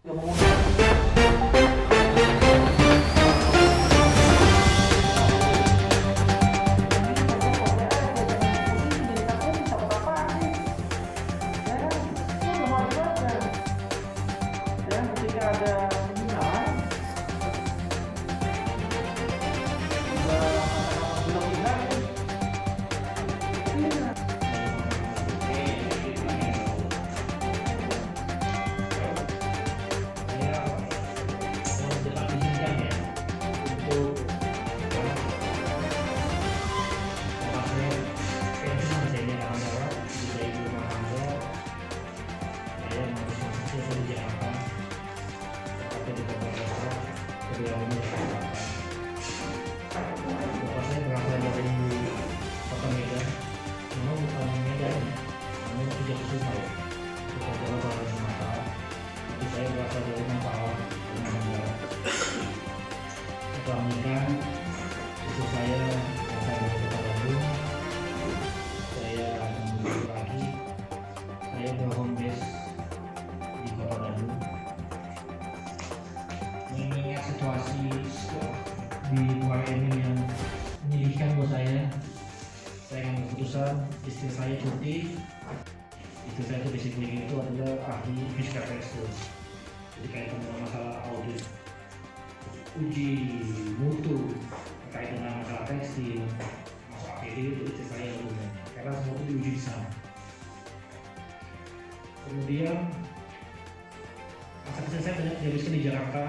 Bapak saya berasal dari Kota Medan, memang bukan Medan, namun tidak Sungai. Kita Jawa Barat Sumatera. Tapi saya berasal dari Mempawah, Kalimantan. Setelah menikah, istri saya berasal dari Kota Bandung. Saya menuju lagi. Saya berhome base di Kota Bandung. Mengingat situasi di luar ini yang menyedihkan buat saya mengambil keputusan istri saya cuti. Istri saya itu basically itu adalah ahli fisikal tekstil, jadi kaitan dengan masalah audit, uji mutu terkait dengan masalah tekstil, masuk APD itu istri saya yang punya, karena semua itu diuji di sana. Kemudian masa kecil saya banyak dihabiskan di Jakarta.